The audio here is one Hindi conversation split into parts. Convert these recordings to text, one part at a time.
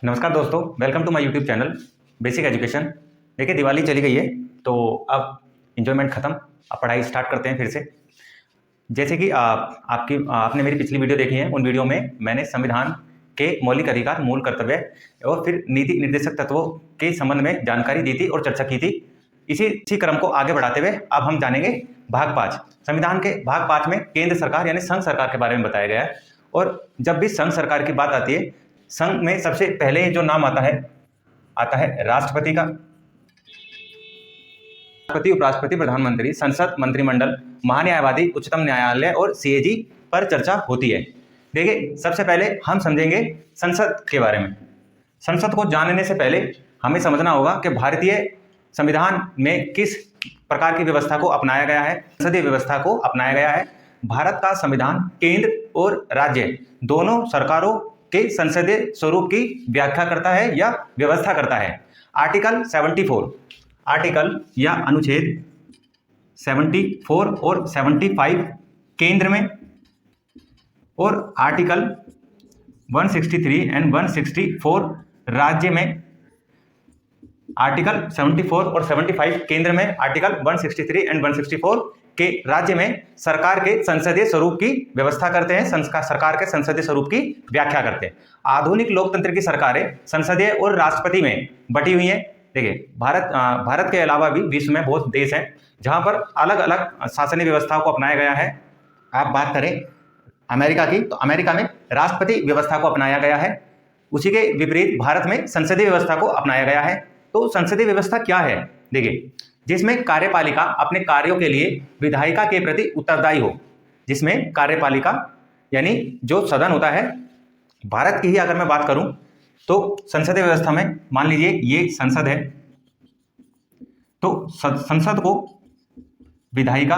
नमस्कार दोस्तों, welcome to my YouTube channel basic education. देखिए, दिवाली चली गई है तो अब इंजॉयमेंट ख़त्म, अब पढ़ाई स्टार्ट करते हैं फिर से। जैसे कि आपने मेरी पिछली वीडियो देखी है, उन वीडियो में मैंने संविधान के मौलिक अधिकार, मूल कर्तव्य और फिर नीति निर्देशक तत्वों के संबंध में जानकारी दी थी और चर्चा की थी। इसी क्रम को आगे बढ़ाते हुए अब हम जानेंगे भाग 5। संविधान के भाग 5 में केंद्र सरकार यानी संघ सरकार के बारे में बताया गया है। और जब भी संघ सरकार की बात आती है, संघ में सबसे पहले जो नाम आता है राष्ट्रपति का। राष्ट्रपति, उपराष्ट्रपति, प्रधानमंत्री, संसद, मंत्रिमंडल, महान्यायवादी, उच्चतम न्यायालय और सीएजी पर चर्चा होती है। देखिए, सबसे पहले हम समझेंगे संसद के बारे में। संसद को जानने से पहले हमें समझना होगा कि भारतीय संविधान में किस प्रकार की व्यवस्था को अपनाया गया है, संसदीय व्यवस्था को अपनाया गया है। भारत का संविधान केंद्र और राज्य दोनों सरकारों के संसदीय स्वरूप की व्याख्या करता है या व्यवस्था करता है। आर्टिकल 74, आर्टिकल या अनुच्छेद 74 और 75 केंद्र में और आर्टिकल 163 एंड 164 राज्य में। आर्टिकल 74 और 75 केंद्र में, आर्टिकल 163 एंड 164 के राज्य में सरकार के संसदीय स्वरूप की व्यवस्था करते हैं, सरकार के संसदीय स्वरूप की व्याख्या करते हैं। आधुनिक लोकतंत्र की सरकारें संसदीय और राष्ट्रपति में बटी हुई हैं। देखिए, भारत के अलावा भी विश्व में बहुत देश हैं जहां पर अलग अलग शासनीय व्यवस्थाओं को अपनाया गया है। आप बात करें अमेरिका की, तो अमेरिका में राष्ट्रपति व्यवस्था को अपनाया गया है। उसी के विपरीत भारत में संसदीय व्यवस्था को अपनाया गया है। तो संसदीय व्यवस्था क्या है? देखिए, जिसमें कार्यपालिका अपने कार्यों के लिए विधायिका के प्रति उत्तरदायी हो। जिसमें कार्यपालिका यानी जो सदन होता है, भारत की ही अगर मैं बात करूं तो संसदीय व्यवस्था में मान लीजिए ये संसद है, तो संसद को विधायिका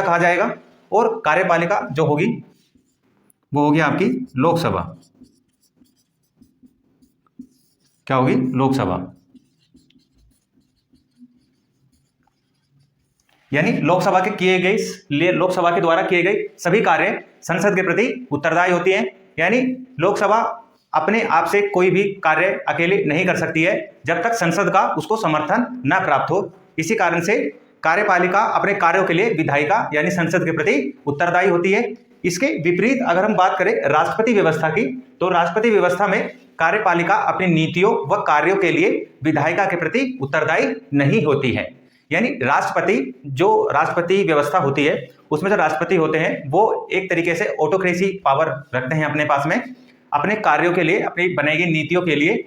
कहा जाएगा और कार्यपालिका जो होगी वो होगी आपकी लोकसभा। क्या होगी? लोकसभा। यानी लोकसभा के द्वारा किए गए सभी कार्य संसद के प्रति उत्तरदायी होती हैं। यानी लोकसभा अपने आप से कोई भी कार्य अकेले नहीं कर सकती है जब तक संसद का उसको समर्थन न प्राप्त हो। इसी कारण से कार्यपालिका अपने कार्यों के लिए विधायिका यानी संसद के प्रति उत्तरदायी होती है। इसके विपरीत अगर हम बात करें राष्ट्रपति व्यवस्था की, तो राष्ट्रपति व्यवस्था में कार्यपालिका अपनी नीतियों व कार्यों के लिए विधायिका के प्रति उत्तरदायी नहीं होती है। यानी राष्ट्रपति व्यवस्था होती है, उसमें जो राष्ट्रपति होते हैं वो एक तरीके से ऑटोक्रेसी पावर रखते हैं अपने पास में। अपने कार्यों के लिए, अपनी बनाई गई नीतियों के लिए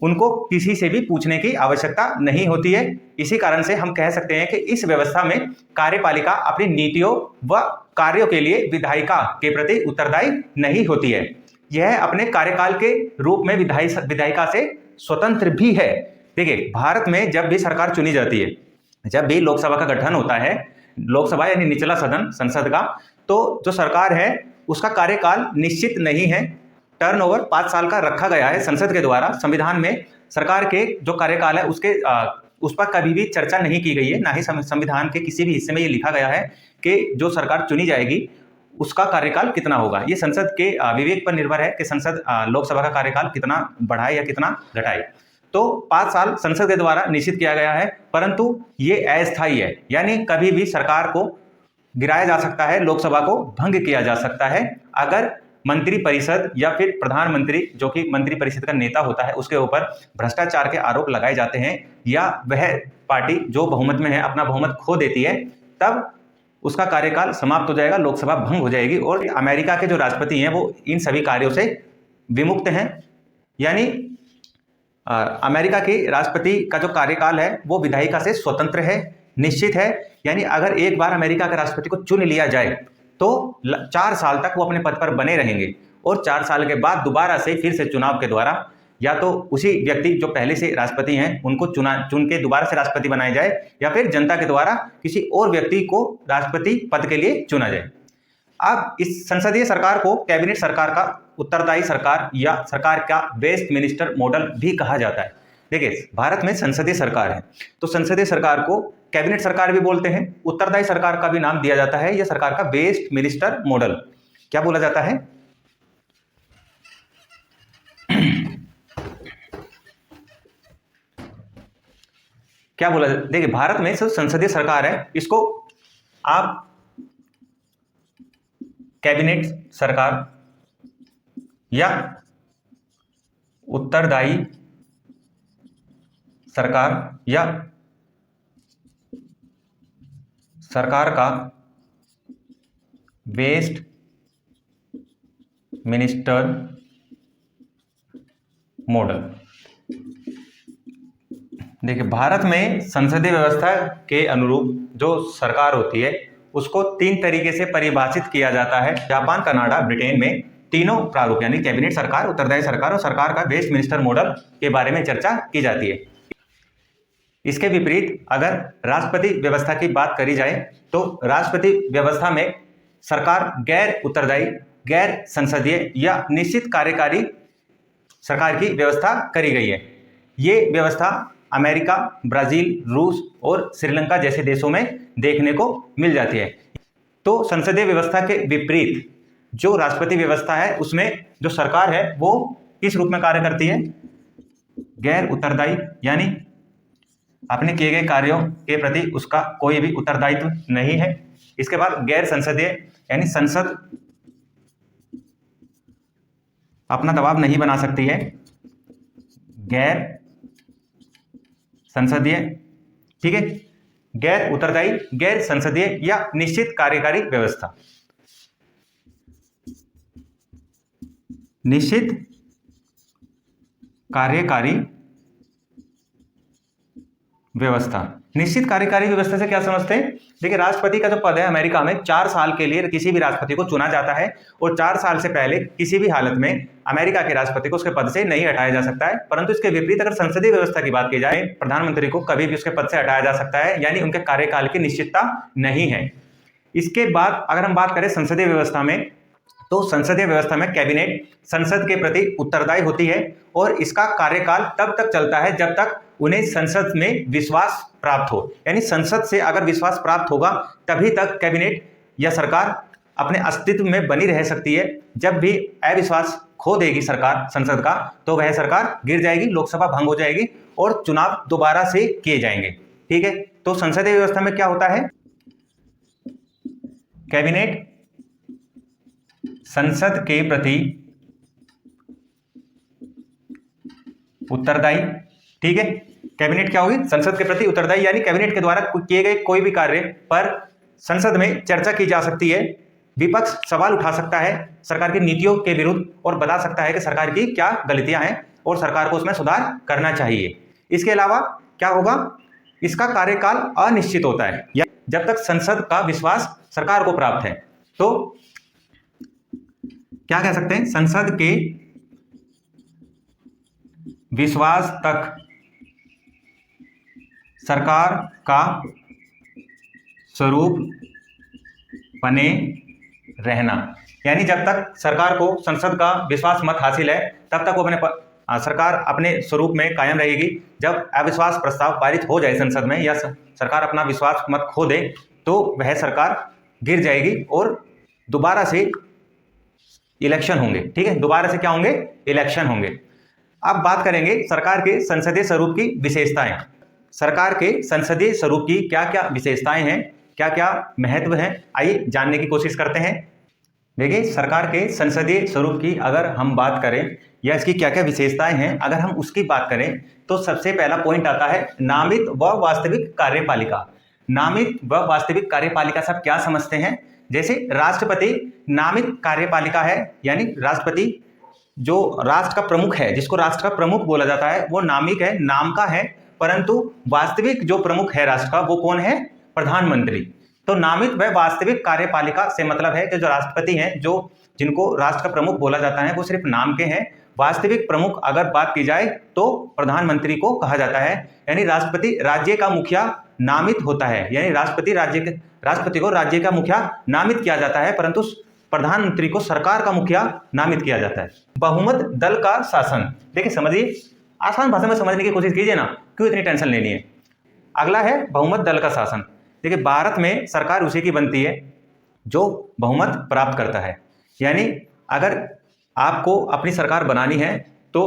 उनको किसी से भी पूछने की आवश्यकता नहीं होती है। इसी कारण से हम कह सकते हैं कि इस व्यवस्था में कार्यपालिका अपनी नीतियों व कार्यों के लिए विधायिका के प्रति उत्तरदायी नहीं होती है। यह अपने कार्यकाल के रूप में विधायिका से स्वतंत्र भी है। देखिए, भारत में जब भी सरकार चुनी जाती है, जब भी लोकसभा का गठन होता है, लोकसभा यानी निचला सदन संसद का, तो जो सरकार है उसका कार्यकाल निश्चित नहीं है। टर्नओवर 5 साल का रखा गया है संसद के द्वारा। संविधान में सरकार के जो कार्यकाल है उस पर कभी भी चर्चा नहीं की गई है, ना ही संविधान के किसी भी हिस्से में ये लिखा गया है कि जो सरकार चुनी जाएगी उसका कार्यकाल कितना होगा। ये संसद के विवेक पर निर्भर है कि संसद लोकसभा का कार्यकाल कितना बढ़ाए या कितना घटाए। तो 5 साल संसद के द्वारा निश्चित किया गया है, परंतु ये अस्थायी है। यानी कभी भी सरकार को गिराया जा सकता है, लोकसभा को भंग किया जा सकता है अगर मंत्रिपरिषद या फिर प्रधानमंत्री, जो कि मंत्रिपरिषद का नेता होता है, उसके ऊपर भ्रष्टाचार के आरोप लगाए जाते हैं या वह पार्टी जो बहुमत में है अपना बहुमत खो देती है, तब उसका कार्यकाल समाप्त हो जाएगा, लोकसभा भंग हो जाएगी। और अमेरिका के जो राष्ट्रपति हैं वो इन सभी कार्यों से विमुक्त हैं। यानी अमेरिका के राष्ट्रपति का जो कार्यकाल है वो विधायिका से स्वतंत्र है, निश्चित है। यानी अगर एक बार अमेरिका के राष्ट्रपति को चुन लिया जाए तो 4 साल तक वो अपने पद पर बने रहेंगे और 4 साल के बाद दोबारा से फिर से चुनाव के द्वारा या तो उसी व्यक्ति जो पहले से राष्ट्रपति हैं उनको चुन के दोबारा से राष्ट्रपति बनाया जाए या फिर जनता के द्वारा किसी और व्यक्ति को राष्ट्रपति पद के लिए चुना जाए। अब इस संसदीय सरकार को कैबिनेट सरकार का उत्तरदायी सरकार या सरकार का बेस्ट मिनिस्टर मॉडल भी कहा जाता है। देखिए, भारत में संसदीय सरकार है तो संसदीय सरकार को कैबिनेट सरकार भी बोलते हैं। उत्तरदायी सरकार का भी नाम दिया जाता है, यह सरकार का बेस्ट मिनिस्टर मॉडल। क्या बोला जाता है? क्या बोला, देखिए भारत में जो संसदीय सरकार है इसको आप कैबिनेट सरकार या उत्तरदायी सरकार या सरकार का वेस्ट मिनिस्टर मॉडल। देखिए भारत में संसदीय व्यवस्था के अनुरूप जो सरकार होती है उसको 3 तरीके से परिभाषित किया जाता है। जापान, कनाडा, ब्रिटेन में तीनों प्रारूप यानी कैबिनेट सरकार, उत्तरदायी सरकार और सरकार का वेस्ट मिनिस्टर मॉडल के बारे में चर्चा की जाती है। इसके विपरीत अगर राष्ट्रपति व्यवस्था की बात करी जाए तो राष्ट्रपति व्यवस्था में सरकार गैर उत्तरदायी, गैर संसदीय या निश्चित कार्यकारी सरकार की व्यवस्था करी गई है। ये व्यवस्था अमेरिका, ब्राजील, रूस और श्रीलंका जैसे देशों में देखने को मिल जाती है। तो संसदीय व्यवस्था के विपरीत जो राष्ट्रपति व्यवस्था है उसमें जो सरकार है वो किस रूप में कार्य करती है, गैर उत्तरदायी, यानी अपने किए गए कार्यों के प्रति उसका कोई भी उत्तरदायित्व नहीं है। इसके बाद गैर संसदीय, यानी संसद अपना दबाव नहीं बना सकती है, गैर संसदीय, ठीक है। गैर उत्तरदायी, गैर संसदीय या निश्चित कार्यकारी व्यवस्था। निश्चित कार्यकारी व्यवस्था, निश्चित कार्यकारी व्यवस्था से क्या समझते हैं? देखिए राष्ट्रपति का जो पद है अमेरिका में 4 साल के लिए किसी भी राष्ट्रपति को चुना जाता है और 4 साल से पहले किसी भी हालत में अमेरिका के राष्ट्रपति को उसके पद से नहीं हटाया जा सकता है। परंतु इसके विपरीत अगर संसदीय व्यवस्था की बात की जाए, प्रधानमंत्री को कभी भी उसके पद से हटाया जा सकता है, यानी उनके कार्यकाल की निश्चितता नहीं है। इसके बाद अगर हम बात करें संसदीय व्यवस्था में, तो संसदीय व्यवस्था में कैबिनेट संसद के प्रति उत्तरदायी होती है और इसका कार्यकाल तब तक चलता है जब तक उन्हें संसद में विश्वास प्राप्त हो, यानी संसद से अगर विश्वास प्राप्त होगा तभी तक कैबिनेट या सरकार अपने अस्तित्व में बनी रह सकती है। जब भी अविश्वास खो देगी सरकार संसद का तो वह सरकार गिर जाएगी, लोकसभा भंग हो जाएगी और चुनाव दोबारा से किए जाएंगे, ठीक है। तो संसदीय व्यवस्था में क्या होता है, कैबिनेट संसद के प्रति उत्तरदायी, ठीक है। कैबिनेट क्या होगी, संसद के प्रति उत्तरदायी, यानी कैबिनेट के द्वारा किए गए कोई भी कार्य पर संसद में चर्चा की जा सकती है। विपक्ष सवाल उठा सकता है सरकार की नीतियों के विरुद्ध और बता सकता है कि सरकार की क्या गलतियां हैं और सरकार को उसमें सुधार करना चाहिए। इसके अलावा क्या होगा, इसका कार्यकाल अनिश्चित होता है या जब तक संसद का विश्वास सरकार को प्राप्त है। तो क्या कह सकते हैं, संसद के विश्वास तक सरकार का स्वरूप बने रहना, यानी जब तक सरकार को संसद का विश्वास मत हासिल है तब तक वो सरकार अपने स्वरूप में कायम रहेगी। जब अविश्वास प्रस्ताव पारित हो जाए संसद में या सरकार अपना विश्वास मत खो दे तो वह सरकार गिर जाएगी और दोबारा से इलेक्शन होंगे, ठीक है। दोबारा से क्या होंगे, इलेक्शन होंगे। अब बात करेंगे सरकार के संसदीय स्वरूप की विशेषताएं। सरकार के संसदीय स्वरूप की क्या क्या विशेषताएं हैं, क्या क्या महत्व है, आइए जानने की कोशिश करते हैं। देखिए सरकार के संसदीय स्वरूप की अगर हम बात करें या इसकी क्या क्या विशेषताएं हैं, अगर हम उसकी बात करें तो सबसे पहला पॉइंट आता है नामित व वास्तविक कार्यपालिका। नामित व वास्तविक कार्यपालिका सब क्या समझते हैं, जैसे राष्ट्रपति नामित कार्यपालिका है, यानी राष्ट्रपति जो राष्ट्र का प्रमुख है, जिसको राष्ट्र का प्रमुख बोला जाता है, वो नामिक है, नाम का है, परंतु वास्तविक जो प्रमुख है राष्ट्र का वो कौन है, प्रधानमंत्री। तो नामित व वास्तविक कार्यपालिका से मतलब है कि जो राष्ट्रपति हैं, जो जिनको राष्ट्र का प्रमुख बोला जाता है, वो सिर्फ नाम के हैं। वास्तविक प्रमुख अगर बात की जाए तो प्रधानमंत्री को कहा जाता है, यानी राष्ट्रपति राज्य का मुखिया नामित होता है, यानी राष्ट्रपति को राज्य का मुखिया नामित किया जाता है, परंतु प्रधानमंत्री को सरकार का मुखिया नामित किया जाता है। बहुमत दल का शासन, देखिए समझिए, आसान भाषा में समझने की कोशिश कीजिए ना, क्यों इतनी टेंशन लेनी है। अगला है बहुमत दल का शासन। देखिए भारत में सरकार उसी की बनती है जो बहुमत प्राप्त करता है, यानी अगर आपको अपनी सरकार बनानी है तो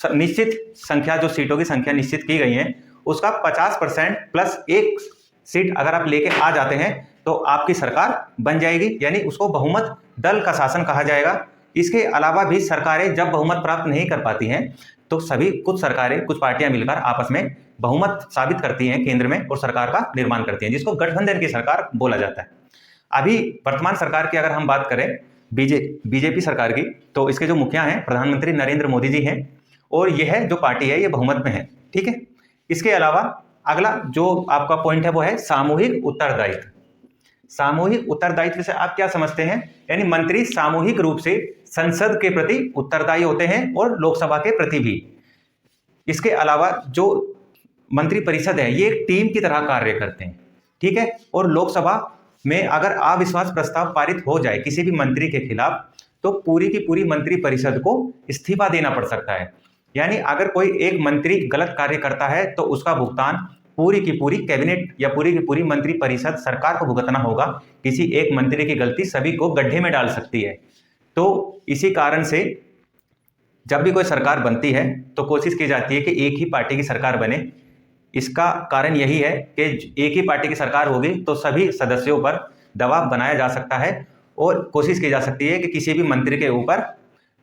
निश्चित संख्या, जो सीटों की संख्या निश्चित की गई है उसका 50% प्लस 1 सीट अगर आप लेके आ जाते हैं तो आपकी सरकार बन जाएगी, यानी उसको बहुमत दल का शासन कहा जाएगा। इसके अलावा भी सरकारें जब बहुमत प्राप्त नहीं कर पाती हैं तो कुछ सरकारें, कुछ पार्टियां मिलकर आपस में बहुमत साबित करती हैं केंद्र में और सरकार का निर्माण करती हैं, जिसको गठबंधन की सरकार बोला जाता है। अभी वर्तमान सरकार की अगर हम बात करें बीजेपी सरकार की, तो इसके जो मुखिया हैं प्रधानमंत्री नरेंद्र मोदी जी हैं और यह जो पार्टी है ये बहुमत में है, ठीक है। इसके अलावा अगला जो आपका पॉइंट है वो है सामूहिक उत्तरदायित्व। सामूहिक उत्तरदायित्व से आप क्या समझते हैं? यानी मंत्री सामूहिक रूप से संसद के प्रति उत्तरदायी होते हैं और लोकसभा के प्रति भी। इसके अलावा जो मंत्री परिषद है ये एक टीम की तरह कार्य करते हैं, ठीक है। और लोकसभा में अगर अविश्वास प्रस्ताव पारित हो जाए किसी भी मंत्री के खिलाफ तो पूरी की पूरी मंत्री परिषद को इस्तीफा देना पड़ सकता है। यानी अगर कोई एक मंत्री गलत कार्य करता है तो उसका भुगतान पूरी की पूरी कैबिनेट या पूरी की पूरी मंत्री परिषद सरकार को भुगतना होगा। किसी एक मंत्री की गलती सभी को गड्ढे में डाल सकती है। तो इसी कारण से जब भी कोई सरकार बनती है तो कोशिश की जाती है कि एक ही पार्टी की सरकार बने। इसका कारण यही है कि एक ही पार्टी की सरकार होगी तो सभी सदस्यों पर दबाव बनाया जा सकता है और कोशिश की जा सकती है कि किसी भी मंत्री के ऊपर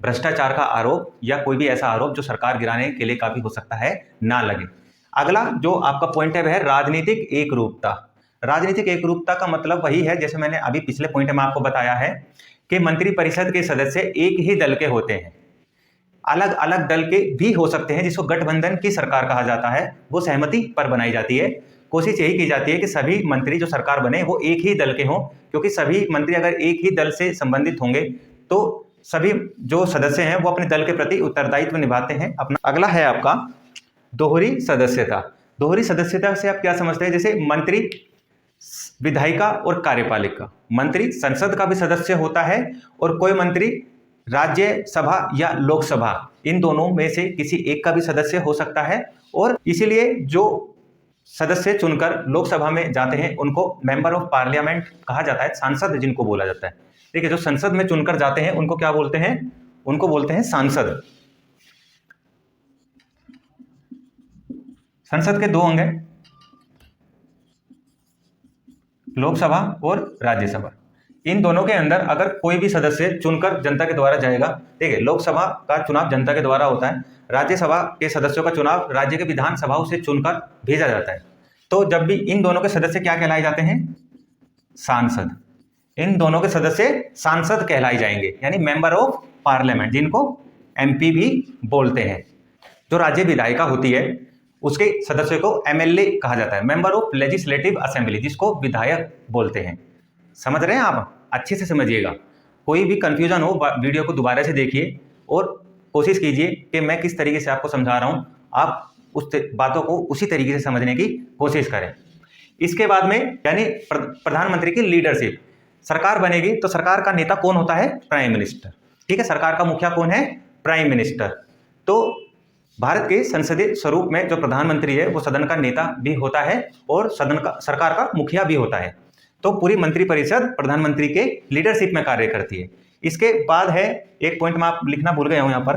भ्रष्टाचार का आरोप या कोई भी ऐसा आरोप जो सरकार गिराने के लिए काफी हो सकता है ना लगे। अगला जो आपका पॉइंट है वह है राजनीतिक एकरूपता। राजनीतिक एकरूपता का मतलब वही है जैसे मैंने अभी पिछले पॉइंट में आपको बताया है कि मंत्री परिषद के सदस्य एक ही दल के होते हैं, अलग अलग दल के भी हो सकते हैं, जिसको गठबंधन की सरकार कहा जाता है। वो सहमति पर बनाई जाती है। कोशिश यही की जाती है कि सभी मंत्री जो सरकार बने वो एक ही दल के हों, क्योंकि सभी मंत्री अगर एक ही दल से संबंधित होंगे तो सभी जो सदस्य हैं वो अपने दल के प्रति उत्तरदायित्व निभाते हैं अपना। अगला है आपका दोहरी सदस्यता। दोहरी सदस्यता से आप क्या समझते हैं? जैसे मंत्री विधायिका और कार्यपालिका, मंत्री संसद का भी सदस्य होता है और कोई मंत्री राज्यसभा या लोकसभा इन दोनों में से किसी एक का भी सदस्य हो सकता है। और इसीलिए जो सदस्य चुनकर लोकसभा में जाते हैं उनको मेंबर ऑफ पार्लियामेंट कहा जाता है, सांसद जिनको बोला जाता है। ठीक है, जो संसद में चुनकर जाते हैं उनको क्या बोलते हैं? उनको बोलते हैं सांसद। संसद के दो अंग हैं, लोकसभा और राज्यसभा। इन दोनों के अंदर अगर कोई भी सदस्य चुनकर जनता के द्वारा जाएगा, ठीक है, लोकसभा का चुनाव जनता के द्वारा होता है, राज्यसभा के सदस्यों का चुनाव राज्य के विधानसभाओं से चुनकर भेजा जाता है। तो जब भी इन दोनों के सदस्य क्या कहलाए जाते हैं? सांसद। इन दोनों के सदस्य सांसद कहलाए जाएंगे, यानी मेंबर ऑफ पार्लियामेंट, जिनको एमपी भी बोलते हैं। जो राज्य विधायिका होती है उसके सदस्यों को एमएलए कहा जाता है, मेंबर ऑफ लेजिस्लेटिव असेंबली, जिसको विधायक बोलते हैं। समझ रहे हैं आप? अच्छे से समझिएगा, कोई भी कंफ्यूजन हो वीडियो को दोबारा से देखिए और कोशिश कीजिए कि मैं किस तरीके से आपको समझा रहा हूं, आप उस बातों को उसी तरीके से समझने की कोशिश करें। इसके बाद में यानी प्रधानमंत्री की लीडरशिप, सरकार बनेगी तो सरकार का नेता कौन होता है? Prime minister. ठीक है, सरकार का मुखिया कौन है? Prime minister. तो भारत के संसदीय स्वरूप में जो प्रधानमंत्री है वो सदन का नेता भी होता है और सरकार का मुखिया भी होता है। तो पूरी मंत्री परिषद प्रधानमंत्री के लीडरशिप में कार्य करती है। इसके बाद है एक पॉइंट में आप लिखना भूल गए हो यहां पर,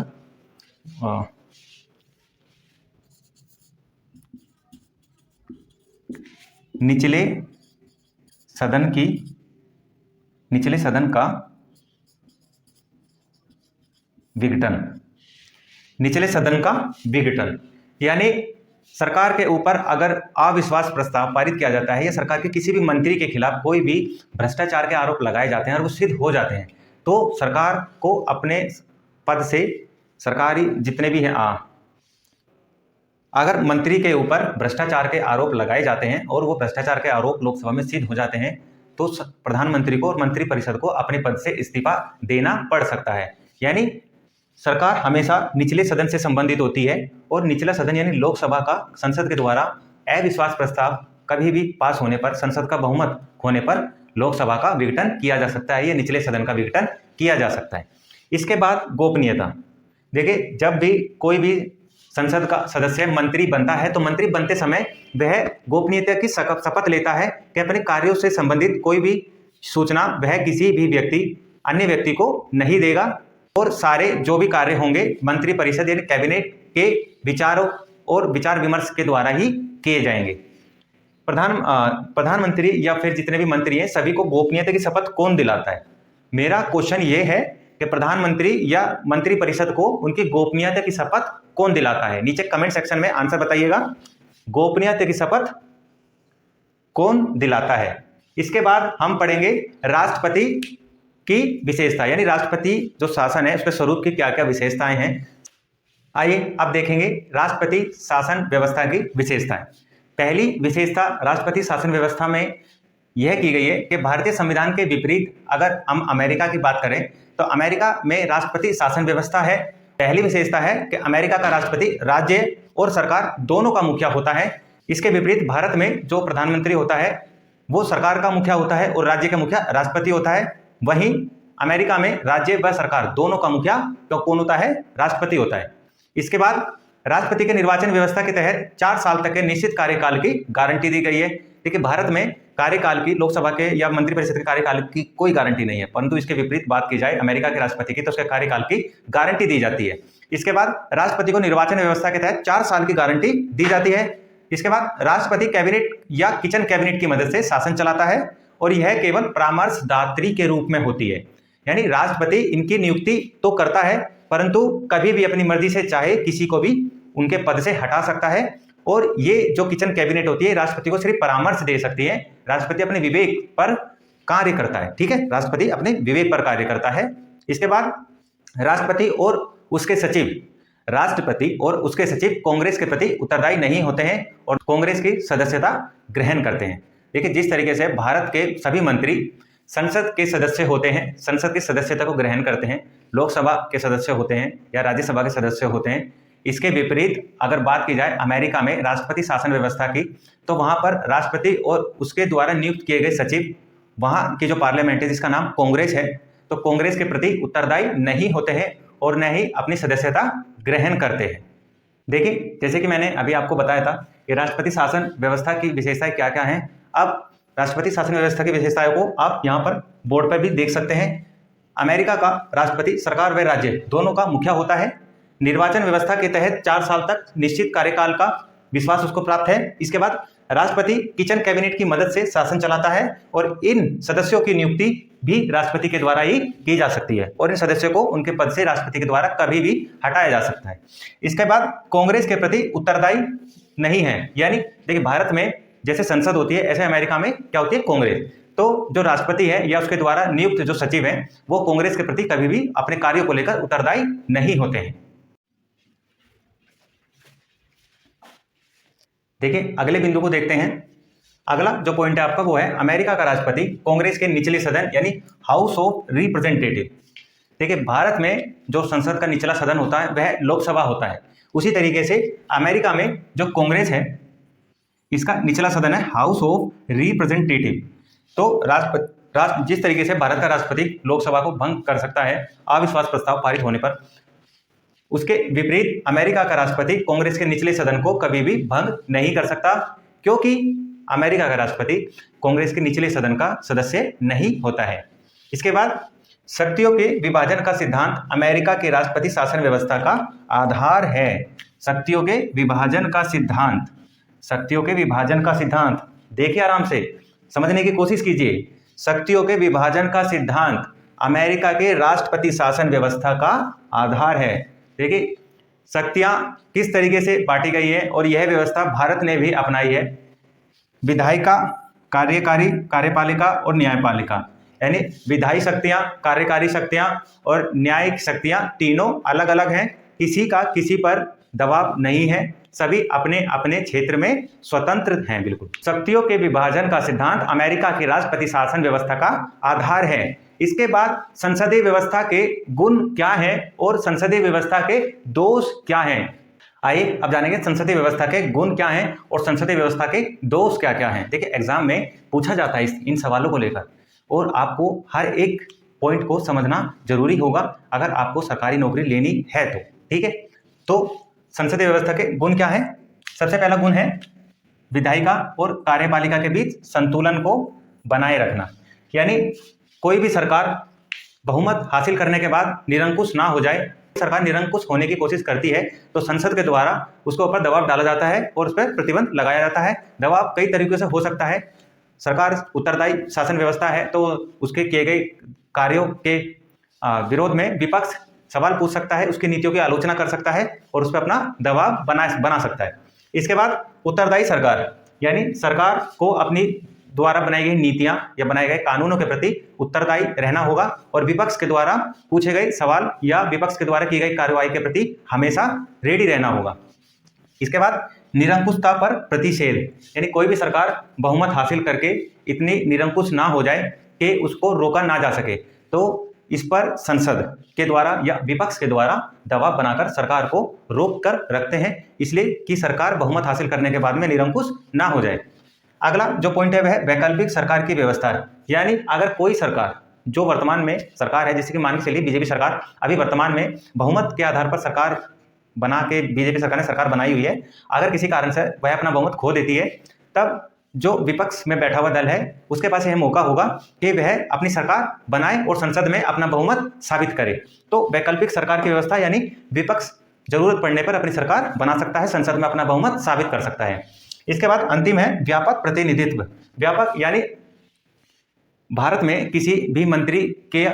निचले सदन का विघटन। निचले सदन का विघटन यानी सरकार के ऊपर अगर अविश्वास प्रस्ताव पारित किया जाता है या सरकार के किसी भी मंत्री के खिलाफ कोई भी भ्रष्टाचार के आरोप लगाए जाते हैं और वो सिद्ध हो जाते हैं तो सरकार को अपने पद से, सरकारी जितने भी हैं, अगर मंत्री के ऊपर भ्रष्टाचार के आरोप लगाए जाते हैं और वो भ्रष्टाचार के आरोप लोकसभा में सिद्ध हो जाते हैं तो प्रधानमंत्री को और मंत्रिपरिषद को अपने पद से इस्तीफा देना पड़ सकता है। यानी सरकार हमेशा निचले सदन से संबंधित होती है और निचला सदन यानी लोकसभा का संसद के द्वारा अविश्वास प्रस्ताव कभी भी पास होने पर, संसद का बहुमत होने पर लोकसभा का विघटन किया जा सकता है, या निचले सदन का विघटन किया जा सकता है। इसके बाद गोपनीयता। देखिए, जब भी कोई भी संसद का सदस्य मंत्री बनता है तो मंत्री बनते समय वह गोपनीयता की शपथ लेता है कि अपने कार्यों से संबंधित कोई भी सूचना वह किसी भी अन्य व्यक्ति को नहीं देगा और सारे जो भी कार्य होंगे मंत्री परिषद यानी कैबिनेट के विचारों और विचार विमर्श के द्वारा ही किए जाएंगे। प्रधानमंत्री या फिर जितने भी मंत्री हैं सभी को गोपनीयता की शपथ कौन दिलाता है? मेरा क्वेश्चन ये है कि प्रधानमंत्री या मंत्री परिषद को उनकी गोपनीयता की शपथ कौन दिलाता है? नीचे कमेंट सेक्शन में आंसर बताइएगा, गोपनीयता की शपथ कौन दिलाता है? इसके बाद हम पढ़ेंगे राष्ट्रपति की विशेषता, यानी राष्ट्रपति जो शासन है उसके स्वरूप की क्या क्या विशेषताएं हैं। आइए अब देखेंगे राष्ट्रपति शासन व्यवस्था की विशेषताएं। पहली विशेषता राष्ट्रपति शासन व्यवस्था में यह की गई है कि भारतीय संविधान के विपरीत अगर हम अमेरिका की बात करें तो अमेरिका में राष्ट्रपति शासन व्यवस्था है। पहली विशेषता है कि अमेरिका का राष्ट्रपति राज्य और सरकार दोनों का मुखिया होता है। इसके विपरीत भारत में जो प्रधानमंत्री होता है वो सरकार का मुखिया होता है और राज्य का मुखिया राष्ट्रपति होता है। वहीं अमेरिका में राज्य व सरकार दोनों का मुखिया तो कौन होता है? राष्ट्रपति होता है। इसके बाद राष्ट्रपति के निर्वाचन व्यवस्था के तहत 4 साल तक के निश्चित कार्यकाल की गारंटी दी गई है। देखिए भारत में कार्यकाल की लोकसभा के या मंत्रिपरिषद के कार्यकाल की कोई गारंटी नहीं है, परंतु इसके विपरीत बात की जाए अमेरिका के राष्ट्रपति की तो उसके कार्यकाल की गारंटी दी जाती है। इसके बाद राष्ट्रपति को निर्वाचन व्यवस्था के तहत 4 साल की गारंटी दी जाती है। इसके बाद राष्ट्रपति कैबिनेट या किचन कैबिनेट की मदद से शासन चलाता है और यह केवल परामर्शदात्री के रूप में होती है, यानी राष्ट्रपति इनकी नियुक्ति तो करता है परंतु कभी भी अपनी मर्जी से चाहे किसी को भी उनके पद से हटा सकता है। और ये जो किचन कैबिनेट होती है राष्ट्रपति को सिर्फ परामर्श दे सकती है, राष्ट्रपति अपने विवेक पर कार्य करता है। ठीक है, राष्ट्रपति अपने विवेक पर कार्य करता है। इसके बाद राष्ट्रपति और उसके सचिव कांग्रेस के प्रति उत्तरदायी नहीं होते हैं और कांग्रेस की सदस्यता ग्रहण करते हैं। देखिए जिस तरीके से भारत के सभी मंत्री संसद के सदस्य होते हैं, संसद की सदस्यता को ग्रहण करते हैं, लोकसभा के सदस्य होते हैं या राज्यसभा के सदस्य होते हैं, इसके विपरीत अगर बात की जाए अमेरिका में राष्ट्रपति शासन व्यवस्था की तो वहां पर राष्ट्रपति और उसके द्वारा नियुक्त किए गए सचिव, वहां की जो पार्लियामेंट है जिसका नाम कांग्रेस है, तो कांग्रेस के प्रति उत्तरदायी नहीं होते हैं और न ही अपनी सदस्यता ग्रहण करते हैं। देखिए जैसे कि मैंने अभी आपको बताया था कि राष्ट्रपति शासन व्यवस्था की विशेषताएं क्या क्या हैं। अब राष्ट्रपति शासन व्यवस्था की विशेषताओं को आप यहाँ पर बोर्ड पर भी देख सकते हैं। अमेरिका का राष्ट्रपति सरकार व राज्य दोनों का मुखिया होता है। निर्वाचन व्यवस्था के तहत 4 साल तक निश्चित कार्यकाल का विश्वास उसको प्राप्त है। इसके बाद राष्ट्रपति किचन कैबिनेट की मदद से शासन चलाता है और इन सदस्यों की नियुक्ति भी राष्ट्रपति के द्वारा ही की जा सकती है और इन सदस्यों को उनके पद से राष्ट्रपति के द्वारा कभी भी हटाया जा सकता है। इसके बाद कांग्रेस के प्रति उत्तरदायी नहीं है, यानी देखिए भारत में जैसे संसद होती है ऐसे अमेरिका में क्या होती है? कांग्रेस। तो जो राष्ट्रपति है या उसके द्वारा नियुक्त जो सचिव हैं वो कांग्रेस के प्रति कभी भी अपने कार्यों को लेकर उत्तरदायी नहीं होते हैं। देखिए अगले बिंदु को देखते हैं। अगला जो पॉइंट है आपका वो है अमेरिका का राष्ट्रपति कांग्रेस के निचले सदन यानी हाउस ऑफ रिप्रेजेंटेटिव। देखिए भारत में जो संसद का निचला सदन होता है वह लोकसभा होता है, उसी तरीके से अमेरिका में जो कांग्रेस है इसका निचला सदन है हाउस ऑफ रिप्रेजेंटेटिव। तो जिस तरीके से भारत का राष्ट्रपति लोकसभा को भंग कर सकता है अविश्वास प्रस्ताव पारित होने पर, उसके विपरीत अमेरिका का राष्ट्रपति कांग्रेस के निचले सदन को कभी भी भंग नहीं कर सकता, क्योंकि अमेरिका का राष्ट्रपति कांग्रेस के निचले सदन का सदस्य नहीं होता है। इसके बाद शक्तियों के विभाजन का सिद्धांत अमेरिका के राष्ट्रपति शासन व्यवस्था का आधार है। शक्तियों के विभाजन का सिद्धांत, शक्तियों के विभाजन का सिद्धांत देखिए, आराम से समझने की कोशिश कीजिए। शक्तियों के विभाजन का सिद्धांत अमेरिका के राष्ट्रपति शासन व्यवस्था का आधार है। देखिए शक्तियां किस तरीके से बांटी गई है और यह व्यवस्था भारत ने भी अपनाई है। विधायिका, कार्यकारी, कार्यपालिका और न्यायपालिका, यानी विधायी शक्तियां, कार्यकारी शक्तियां और न्यायिक शक्तियां तीनों अलग अलग हैं। किसी का किसी पर दबाव नहीं है, सभी अपने अपने क्षेत्र में स्वतंत्र हैं। बिल्कुल शक्तियों के विभाजन का सिद्धांत अमेरिका की राष्ट्रपति शासन व्यवस्था का आधार है। इसके बाद संसदीय व्यवस्था के गुण क्या हैं और संसदीय व्यवस्था के दोष क्या हैं। आइए अब जानेंगे संसदीय व्यवस्था के गुण क्या हैं और संसदीय व्यवस्था के दोष क्या क्या हैं। देखिए एग्जाम में पूछा जाता है इन सवालों को लेकर और आपको हर एक पॉइंट को समझना जरूरी होगा अगर आपको सरकारी नौकरी लेनी है तो। ठीक है, तो संसदीय व्यवस्था के गुण क्या है? सबसे पहला गुण है विधायिका और कार्यपालिका के बीच संतुलन को बनाए रखना, यानी कोई भी सरकार बहुमत हासिल करने के बाद निरंकुश ना हो जाए सरकार निरंकुश होने की कोशिश करती है तो संसद के द्वारा उसके ऊपर दबाव डाला जाता है और उस पर प्रतिबंध लगाया जाता है। दबाव कई तरीकों से हो सकता है। सरकार उत्तरदायी शासन व्यवस्था है तो उसके किए गए कार्यों के विरोध में विपक्ष सवाल पूछ सकता है, उसकी नीतियों की आलोचना कर सकता है और उस पर अपना दबाव बना सकता है। इसके बाद उत्तरदायी सरकार, यानी सरकार को अपनी द्वारा बनाई गई नीतियां या बनाए गए कानूनों के प्रति उत्तरदायी रहना होगा और विपक्ष के द्वारा पूछे गए सवाल या विपक्ष के द्वारा की गई कार्रवाई के प्रति हमेशा रेडी रहना होगा। इसके बाद निरंकुशता पर प्रतिषेध, यानी कोई भी सरकार बहुमत हासिल करके इतनी निरंकुश ना हो जाए कि उसको रोका ना जा सके, तो इस पर संसद के द्वारा या विपक्ष के द्वारा दबाव बनाकर सरकार को रोक कर रखते हैं, इसलिए कि सरकार बहुमत हासिल करने के बाद में निरंकुश ना हो जाए। अगला जो पॉइंट है वह वैकल्पिक सरकार की व्यवस्था है, यानी अगर कोई सरकार जो वर्तमान में सरकार है, जैसे कि मान के चलिए बीजेपी सरकार अभी वर्तमान में बहुमत के आधार पर सरकार बना के बीजेपी सरकार ने सरकार बनाई हुई है, अगर किसी कारण से वह अपना बहुमत खो देती है तब जो विपक्ष में बैठा हुआ दल है उसके पास यह मौका होगा कि वह अपनी सरकार बनाए और संसद में अपना बहुमत साबित करे। तो वैकल्पिक सरकार की व्यवस्था यानी विपक्ष जरूरत पड़ने पर अपनी सरकार बना सकता है, संसद में अपना बहुमत साबित कर सकता है। इसके बाद अंतिम है व्यापक प्रतिनिधित्व। व्यापक यानी भारत में किसी भी मंत्री के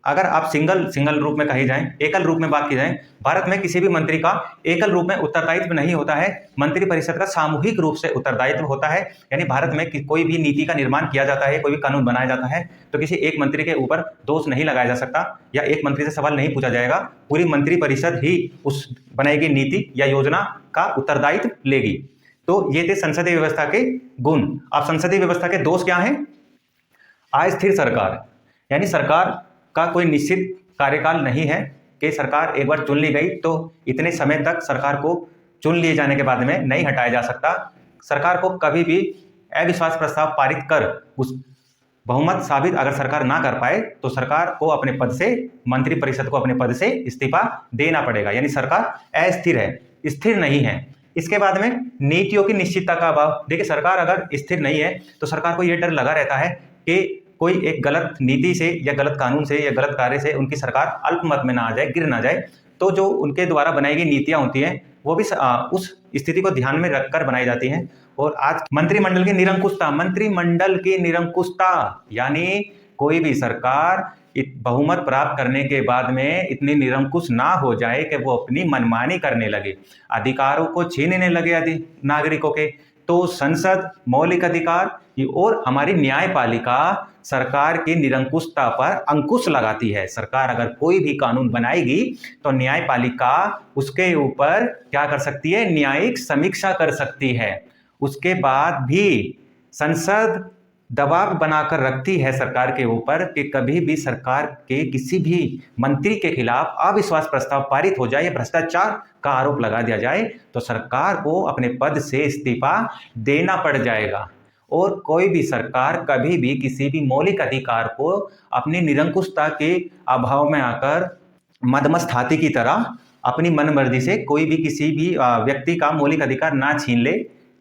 अगर आप सिंगल रूप में कही जाएं, एकल रूप में बात की जाए, भारत में किसी भी मंत्री का एकल रूप में उत्तरदायित्व नहीं होता है, मंत्री परिषद का सामूहिक रूप से उत्तरदायित्व होता है। यानी भारत में कोई भी नीति का निर्माण किया जाता है, कोई भी कानून बनाया जाता है तो किसी एक मंत्री के ऊपर दोष नहीं लगाया जा सकता या एक मंत्री से सवाल नहीं पूछा जाएगा, पूरी मंत्री परिषद ही उस बनाई गई नीति या योजना का उत्तरदायित्व लेगी। तो ये थे संसदीय व्यवस्था के गुण। अब संसदीय व्यवस्था के दोष क्या हैं? अस्थिर सरकार, यानी सरकार का कोई निश्चित कार्यकाल नहीं है कि सरकार एक बार चुन ली गई तो इतने समय तक सरकार को चुन लिए जाने के बाद में नहीं हटाया जा सकता। सरकार को कभी भी अविश्वास प्रस्ताव पारित कर उस बहुमत साबित अगर सरकार ना कर पाए तो सरकार को अपने पद से, मंत्रिपरिषद को अपने पद से इस्तीफा देना पड़ेगा, यानी सरकार अस्थिर है, स्थिर नहीं है। इसके बाद में नीतियों की निश्चितता का अभाव। देखिए सरकार अगर स्थिर नहीं है तो सरकार को यह डर लगा रहता है कि कोई एक गलत नीति से या गलत कानून से या गलत कार्य से उनकी सरकार अल्पमत में ना आ जाए, गिर ना जाए। तो जो उनके द्वारा बनाई गई नीतियां होती हैं वो भी उस स्थिति को ध्यान में रखकर बनाई जाती हैं। और आज मंत्रिमंडल की निरंकुशता, मंत्रिमंडल की निरंकुशता यानी कोई भी सरकार बहुमत प्राप्त करने के बाद में इतनी निरंकुश ना हो जाए कि वो अपनी मनमानी करने लगे, अधिकारों को छीनने लगे नागरिकों के। तो संसद मौलिक अधिकार और हमारी न्यायपालिका सरकार की निरंकुशता पर अंकुश लगाती है। सरकार अगर कोई भी कानून बनाएगी तो न्यायपालिका उसके ऊपर क्या कर सकती है? न्यायिक समीक्षा कर सकती है। उसके बाद भी संसद दबाव बनाकर रखती है सरकार के ऊपर कि कभी भी सरकार के किसी भी मंत्री के खिलाफ अविश्वास प्रस्ताव पारित हो जाए या भ्रष्टाचार का आरोप लगा दिया जाए तो सरकार को अपने पद से इस्तीफा देना पड़ जाएगा। और कोई भी सरकार कभी भी किसी भी मौलिक अधिकार को अपनी निरंकुशता के अभाव में आकर मदमस्त हाथी की तरह अपनी मनमर्जी से कोई भी किसी भी व्यक्ति का मौलिक अधिकार ना छीन ले,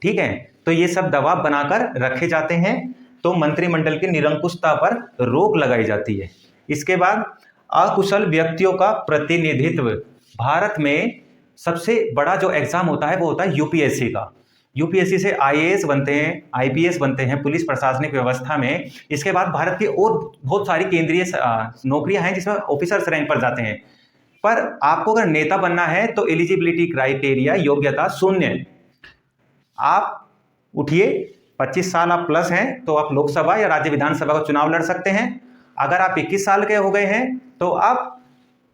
ठीक है। तो ये सब दबाव बनाकर रखे जाते हैं, तो मंत्रिमंडल की निरंकुशता पर रोक लगाई जाती है। इसके बाद अकुशल व्यक्तियों का प्रतिनिधित्व। भारत में सबसे बड़ा जो एग्जाम होता है वो होता है यूपीएससी का। यूपीएससी से आईएएस बनते हैं, आईपीएस बनते हैं पुलिस प्रशासनिक व्यवस्था में। इसके बाद भारत की और बहुत सारी केंद्रीय नौकरियां हैं जिसमें ऑफिसर्स रैंक पर जाते हैं। पर आपको अगर नेता बनना है तो एलिजिबिलिटी क्राइटेरिया, योग्यता शून्य। आप उठिए, 25 साल आप प्लस हैं तो आप लोकसभा या राज्य विधानसभा का चुनाव लड़ सकते हैं। अगर आप 21 साल के हो गए हैं तो आप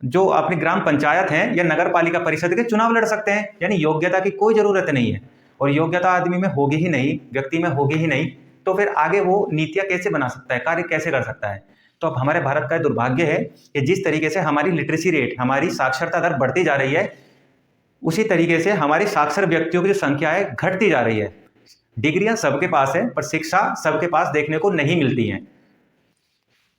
जो अपनी ग्राम पंचायत हैं या नगर पालिका परिषद के चुनाव लड़ सकते हैं। यानी योग्यता की कोई जरूरत नहीं है, और योग्यता आदमी में होगी ही नहीं, व्यक्ति में होगी ही नहीं, तो फिर आगे वो नीतियां कैसे बना सकता है, कार्य कैसे कर सकता है। तो अब हमारे भारत का दुर्भाग्य है कि जिस तरीके से हमारी लिटरेसी रेट, हमारी साक्षरता दर बढ़ती जा रही है, उसी तरीके से हमारी साक्षर व्यक्तियों की जो संख्या है घटती जा रही है। डिग्रियां सबके पास है पर शिक्षा सबके पास देखने को नहीं मिलती हैं।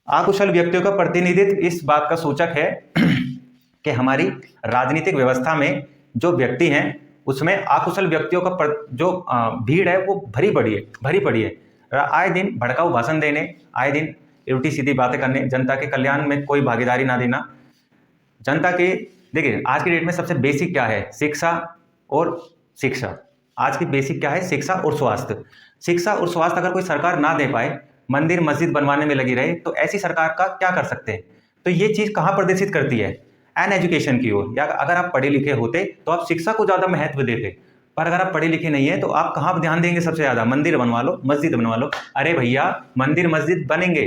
अकुशल व्यक्तियों का प्रतिनिधित्व इस बात का सूचक है कि हमारी राजनीतिक व्यवस्था में जो व्यक्ति हैं उसमें अकुशल व्यक्तियों का जो भीड़ है वो भरी पड़ी है। आए दिन भड़काऊ भाषण देने, आए दिन उल्टी सीधी बातें करने, जनता के कल्याण में कोई भागीदारी ना देना, जनता के, देखिए आज की डेट में सबसे बेसिक क्या है, शिक्षा और शिक्षा। आज की बेसिक क्या है, शिक्षा और स्वास्थ्य। शिक्षा और स्वास्थ्य अगर कोई सरकार ना दे पाए, मंदिर मस्जिद बनवाने में लगी रहे, तो ऐसी सरकार का क्या कर सकते हैं। तो ये चीज कहाँ प्रदर्शित करती है, एन एजुकेशन की ओर। या अगर आप पढ़े लिखे होते तो आप शिक्षा को ज्यादा महत्व देते, पर अगर आप पढ़े लिखे नहीं है तो आप कहाँ ध्यान देंगे सबसे ज्यादा, मंदिर बनवा लो मस्जिद बनवा लो। अरे भैया मंदिर मस्जिद बनेंगे,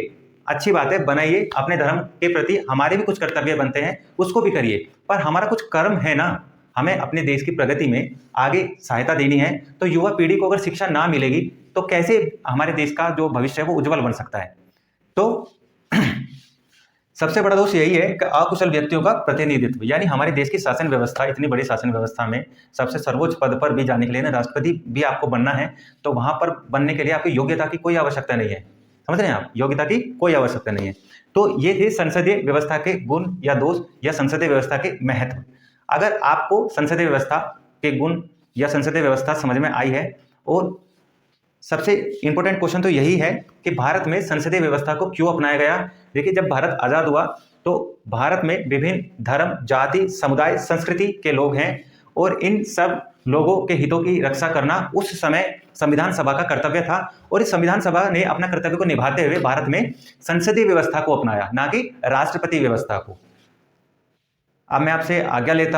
अच्छी बात है, बनाइए, अपने धर्म के प्रति हमारे भी कुछ कर्तव्य बनते हैं, उसको भी करिए, पर हमारा कुछ कर्म है ना, हमें अपने देश की प्रगति में आगे सहायता देनी है। तो युवा पीढ़ी को अगर शिक्षा ना मिलेगी तो कैसे हमारे देश का जो भविष्य है वो उज्जवल बन सकता है। तो सबसे बड़ा दोष यही है कि अकुशल व्यक्तियों का प्रतिनिधित्व, यानी हमारे देश की शासन व्यवस्था, इतनी बड़ी शासन व्यवस्था में सबसे सर्वोच्च पद पर भी जाने के लिए ना, राष्ट्रपति भी आपको बनना है, तो वहां पर बनने के लिए आपकी योग्यता की कोई आवश्यकता नहीं है। समझ रहे हैं आप, योग्यता की कोई आवश्यकता नहीं है। तो ये थे संसदीय व्यवस्था के गुण या दोष या संसदीय व्यवस्था के महत्व। अगर आपको संसदीय व्यवस्था के गुण या संसदीय व्यवस्था समझ में आई है, और सबसे इंपॉर्टेंट क्वेश्चन तो यही है कि भारत में संसदीय व्यवस्था को क्यों अपनाया गया। देखिए जब भारत आजाद हुआ तो भारत में विभिन्न धर्म जाति समुदाय संस्कृति के लोग हैं, और इन सब लोगों के हितों की रक्षा करना उस समय संविधान सभा का कर्तव्य था। और इस संविधान सभा ने अपना कर्तव्य को निभाते हुए भारत में संसदीय व्यवस्था को अपनाया, ना कि राष्ट्रपति व्यवस्था को। अब मैं आपसे आज्ञा लेता हूं।